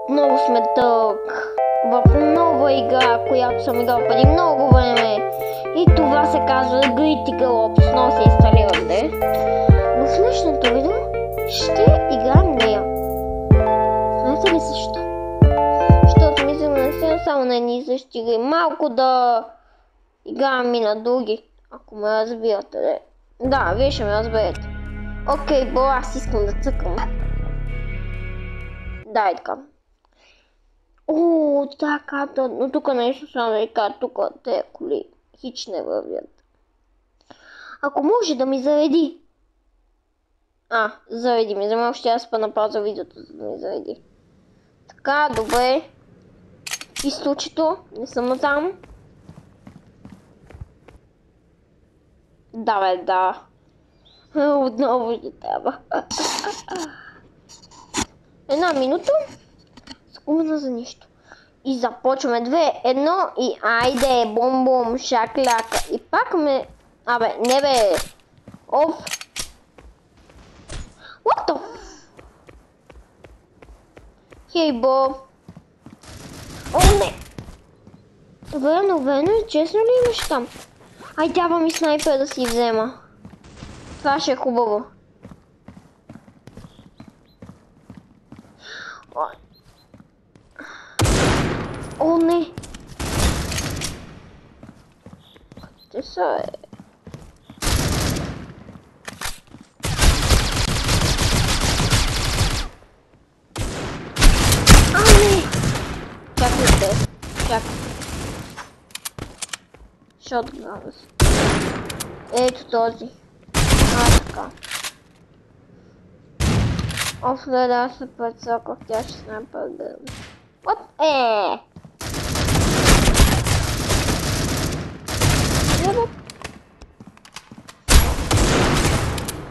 Много сме тук в нова игра, която съм играл преди много време. И това се казва Critical Ops, но се инсталирате. В днешното видео ще играем нея. Знаете ли защо? Защото мисля да не само на едни и същи игри. Малко да играем и на други, ако ме разбирате. Да, вие ще ме разберете. Окей, бо аз искам да цъкам. Да, и така. О, така, но тук нещо само да ви кажа, тук те коли хич не вървят. Ако може да ми зареди. Зареди ми, за малко ще аз спа на пауза видеото, за да ми зареди. Така, добре. И случито, не съм там. Да, бе, да. Отново ще трябва. Една минута. Скумена за нищо. И започваме 2, 1 и айде, бум-бум, шакляка. И пак ме... Абе, не бе. Оф. What the... Хей, бо. О, не. Верно, честно ли имаш там? Ай, трябва ми снайпер да си взема. Това ще е хубаво. О, не! Къде са, е? Не! Чакайте, чакайте. Шотган. Ето този. Така. Оф, да се прецаках, тя ще снайпер гърм. What?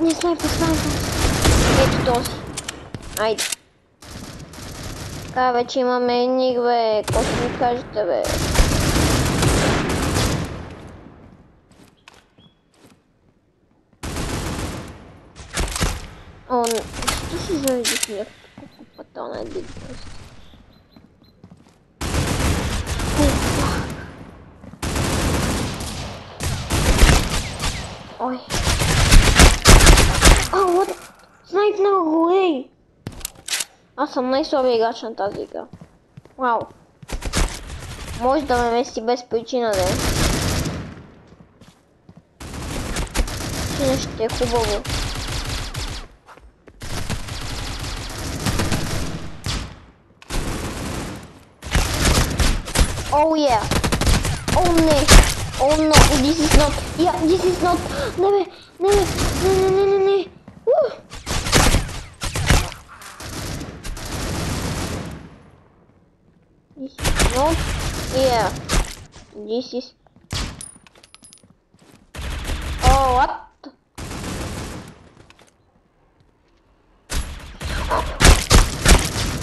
Не снайпер. Ето този. Айде. Така, вече имаме ник, бе. Какво ще ми кажете, бе? Защо си заредих някакво патона един просто? Ой. What? Снайпнах го, ей! Аз съм най-слабия играч на тази игра. Вау. Може да ме меси без причина, да е. Ще е хубаво. Oh yeah. Oh не. Oh no. This is not. Yeah, this is not. Не. This is not. Yeah. This is. Oh, what?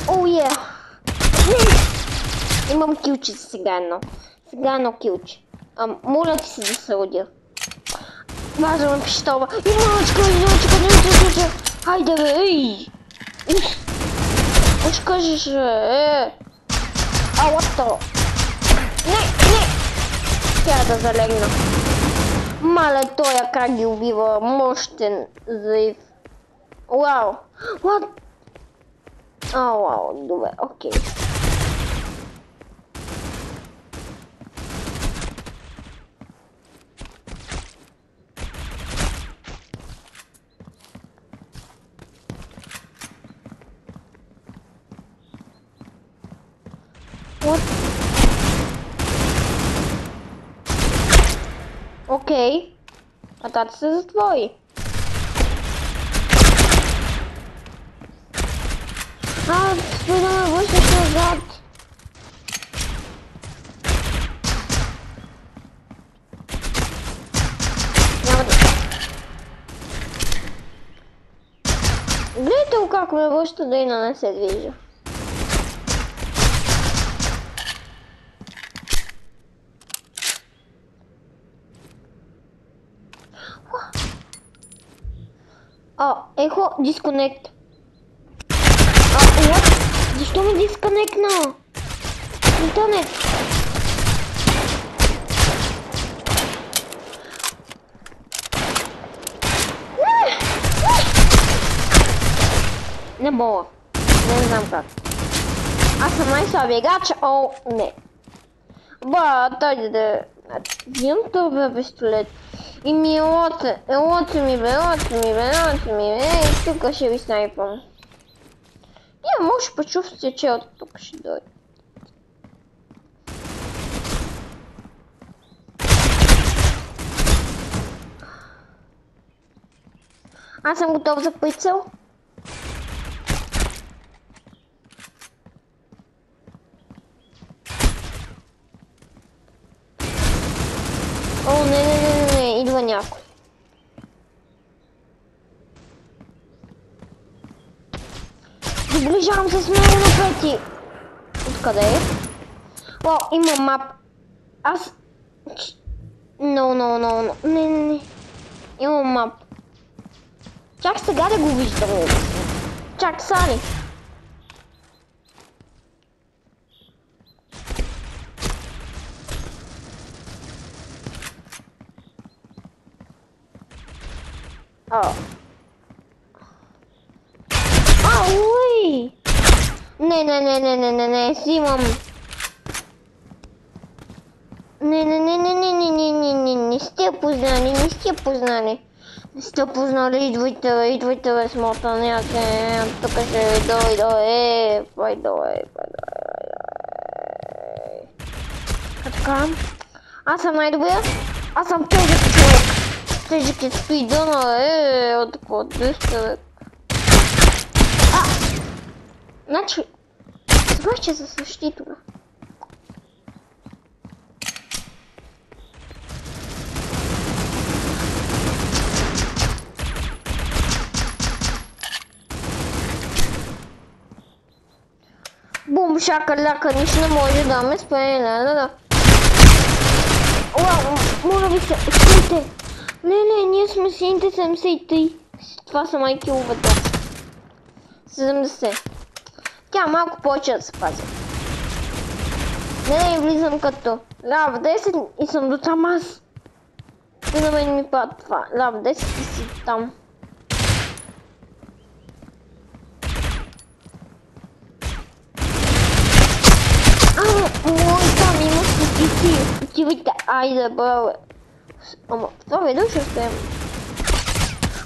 Oh yeah. Имам килче за сега едно килче. Моля ти се да се родя. Вазваме пищоба. Имачка. Хайде, бе, ей! Ще кажеш, what? Не! Тя да залегна. Мале, той как ги убива. Мощен заив. Вау! What? Вау, добре, окей. Окей. Вратата се затвори. Спой да ме вършиш назад. Гледайте го как ме връща да и не се движа. Echo disconnect. What? Защо ме дисконектна? Интернет. Не мога. Не знам как. Аз съм най-слабия играч. О, не. Дайде да... Имам това пистолет. И ми елоте ми бе. Ей, тук ще ви снайпам. Я може почувствате, че от тук ще дойде. Аз съм готов за прицел. О, не, идва някой. Доближавам се с много напрети. Откъде е? О, има мап. Аз... Не. Имам мап. Чак сега да го виждам. Чак сани. Ауи! Не, взимам. Не сте познали. Не сте познали, идвайте, смотани, тук ще дойде, пайдой. Така, аз съм най-добрия, аз съм тежък човек. Тежък е спидъна, отко, дъща. Значи, забрах, че се същи това. Бум, шака-ляка, нищо не може да ме спре, Уау, моля ви се, стойте! Не, ние сме сините 73. Това са май киловете. 70. Тя малко повече да се пази. Не, влизам като лав 10 и съм до там аз. И на мен ми пада това. Лав 10 и си там. Мой там има стотици. Отивайте, айде, бе. Ама, това видео ще успеем.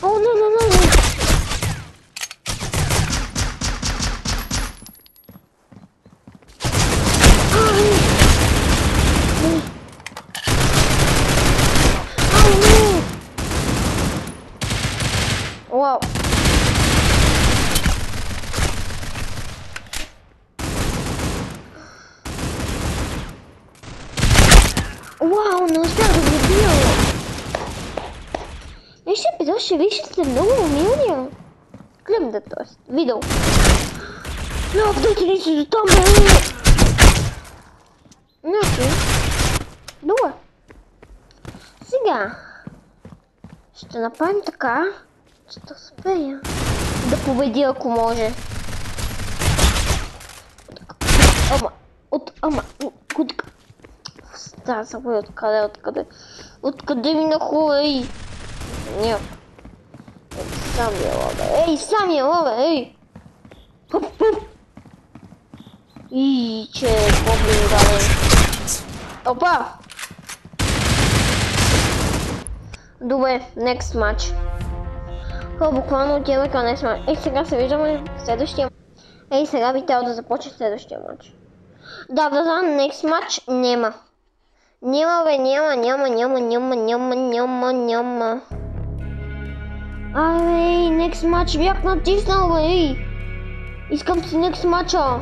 О, не. Вау. Вау, не успях да го бия. Ще епизод ще виждате много умилния. Клип да тоест. Видео. Но, дайте ли си до там, Някой. Добре. Сега. Ще направим така, че да успея да победи, ако може. Да, забой откъде ми нахува, ей! Няма. Сам я лове, ей! Хоп! И че по-блин даден. Опа! Добре, next match. Буквално отиваме към next match. Сега се виждаме в следващия. Сега би трябвало да започне следващия матч. Да, next match няма. Няма. Next match бях натиснал, ей! Искам си next match-а.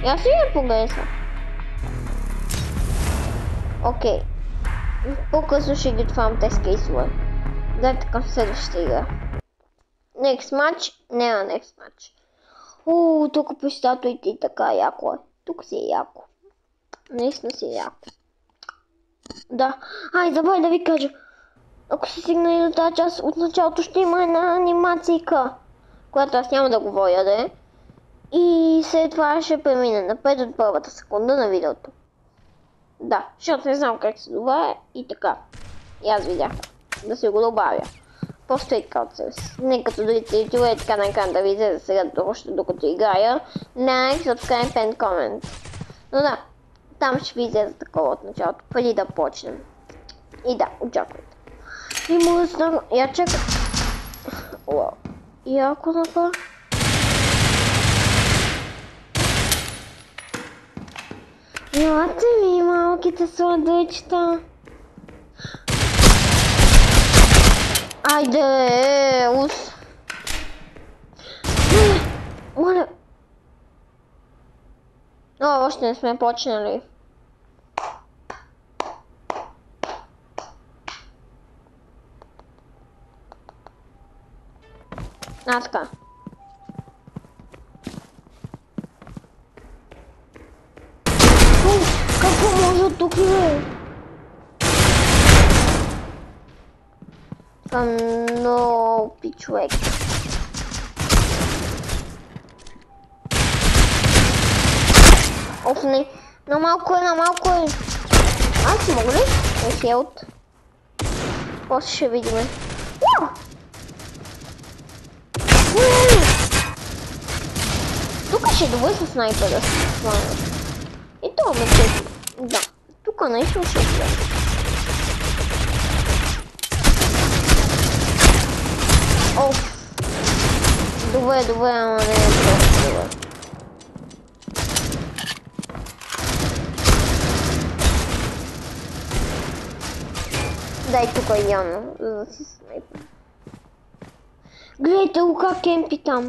Аз си я погледна. Окей. По-късно ще ги отварям тест кейсове. Дайте към следващата игра. Next match? Няма next match. Тук по статуите и така яко е. Тук си е яко. Наистина си е яко. Да. Забравя да ви кажа. Ако си стигнали до тази част, от началото ще има една анимацийка, която аз няма да говоря, да е. И след това ще премина напред от първата секунда на видеото. Да, защото не знам как се добавя и така. И аз видях да се го добавя. Просто и калцев. Не като другите ютубери и така на екран да ви излезе сега още докато играя. Like, subscribe and comment. Но да, там ще ви излезе такова от началото, преди да почнем. И да, очаквайте. И музна, я чакам. Уау. Яко напа. Елате ми, малките сладъчета. Айде, ус. Моля. О, още не сме почнали. Така. Какво може тук е? No, пичовек. Оф, не. На малко е. Аз мога ли? Не хелт. После ще видим. Тук ще е добре с снайпера. И това ме чеки. Да. Тук наистина ще е добре. Оф. Добре, ама не е просто добре. Дай тук идеално, за да си снайпер. Гледайте го как кемпи там.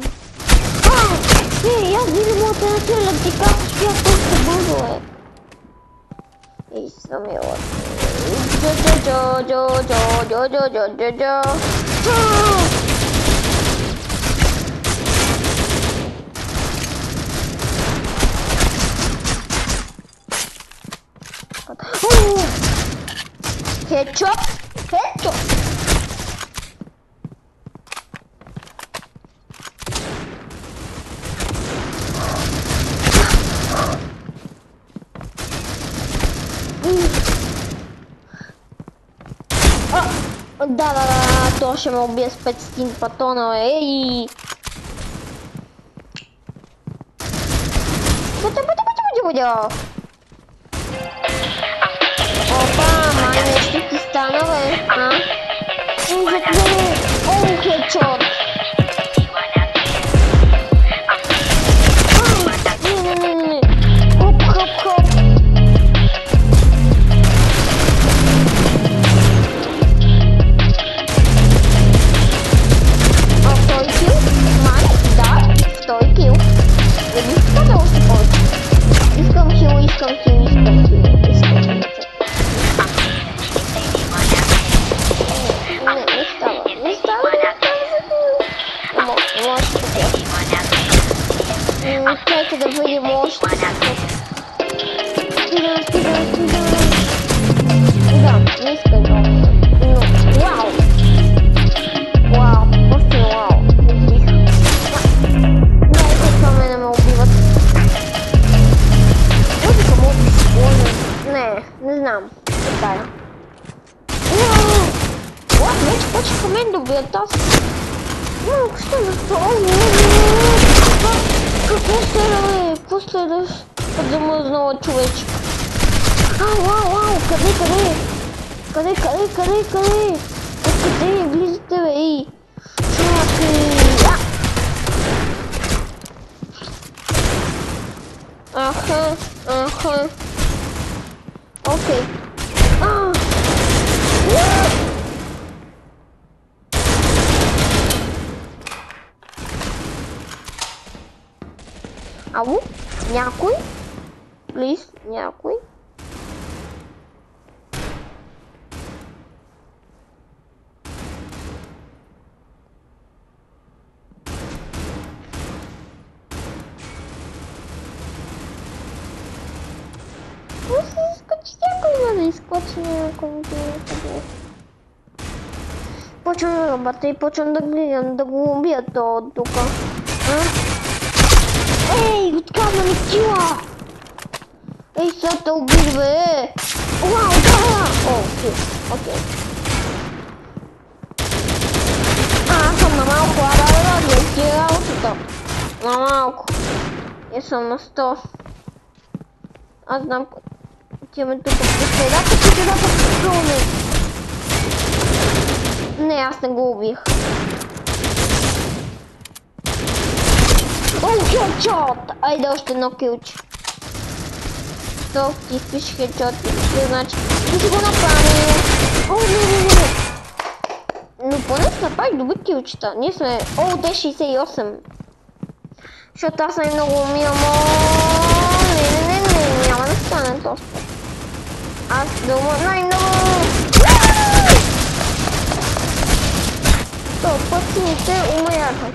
Аз видим от альтернативна ти как успя толкова бързо е. И самила. Хедшот! Да, то ще ме убие с 500 патона, ей! Пътя! Опа, май нещо ти стана, бе, а? О, хедшот! Не. Хоп. Второй кил. Не още повече. Искам хил. Не става. Може да чакай да видим още. Стига. Да, не искам много. Вау, просто вау. Не знам. Така е. Вече почеха мен да убият аз. Какво стреляш? Замръзнала човечка. Вау, къде? Откъде влизате, бе, ей? Чакай. Аха. Окей. Ало? Някой? Плиз, някой? Изкочи някой къде. Почвам да работя и почвам да гледам да го убия то от тука. Ей, открадна ми кила! Ей, сега те убих, бе! Уау, да! О, окей. Аз съм на малко, да, гледай работата. На малко. Я съм на 100. Аз знам, отиваме тук по средата, средата пълне. Не, аз не го убих. О, хедшот! Айде още едно килче. То ти пише хедшот, значи ти си го направил. О, не. Но поне се направих добри килчета. Ние сме... О, те 68. Защото аз най-много умирам. Не, няма да стане толкова. Аз дума най-много. То път сините умряха.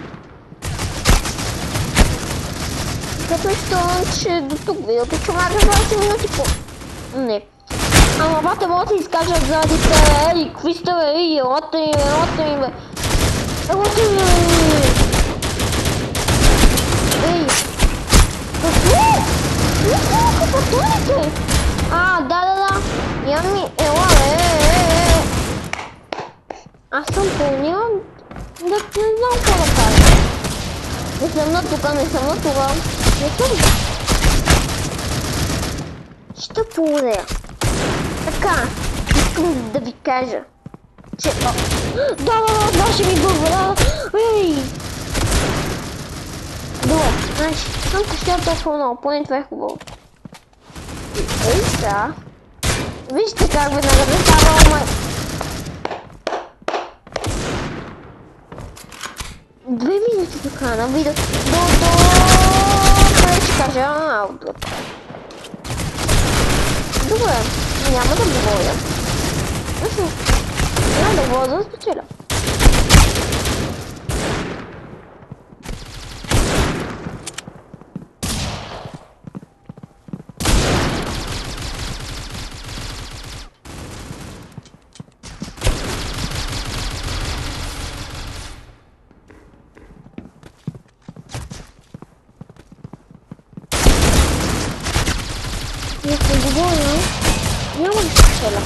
Като изтълнат, че до тук видеото, че мага 20 минути по... Не. Ама бата могат да се изкажат заради те, ей, какви сте бе, ей, елате ми бе. Ей, какво? Какво пътувате? Да. Ями, ела, Аз съм пълнила, да не знам какво да кажа. Не съм на тука. Не съм. Ще поудея. Така, искам да ви кажа, че... Да, ще ми бъва, Ей! Добре, значи, съм пощял толкова много, поне това е хубаво. Ей, сега. Вижте как веднага да става, май... 2 минути така на видео. Ще кажа, Добре, няма да говоря. Няма да говоря, да спечеля. Если говорю, няма да спечеля.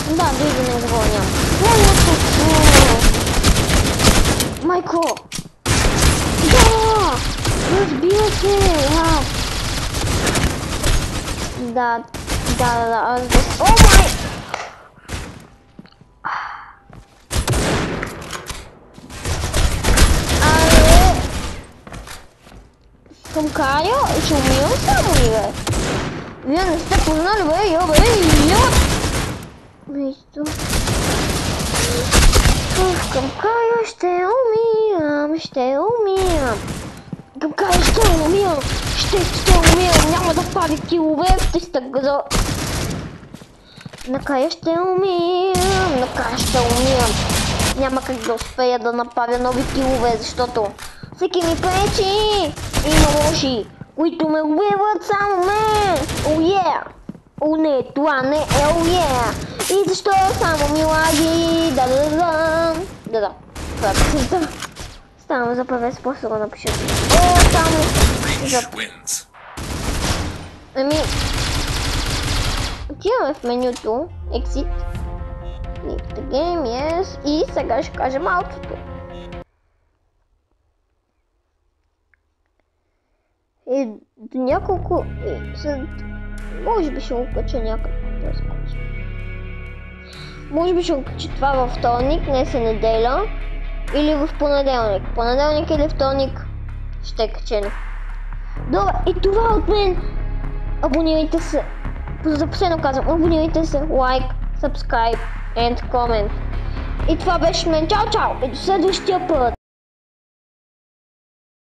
Да, дойде не говоря. Майко! Да! Разбира се! Да, аз... О, май! Към Кайо и ще умирам само ли, бе? Вие не сте познали, бе, Вижте. Към Кайо ще умирам. Към Кайо ще умирам. Няма да прави килове в 300 гъзо. Накрая ще умирам. Няма как да успея да направя нови килове, защото всеки ми пречи. Има лоши, които ме убиват само мен. О, не, това не е И защо само ми лаги? Да. Това е песента. Ставам за първец, после го напиша. Само за... Отиваме в менюто. Exit. Leave the game, yes. И сега ще кажем аутото. И до няколко... Може би ще го кача някъде. Може би ще го кача това във вторник, днес е неделя. Или в понеделник. Понеделник или вторник ще кача. Добре, и това от мен. Абонирайте се. За последно казвам, абонирайте се, лайк, subscribe and comment. И това беше мен. Чао! И до следващия път.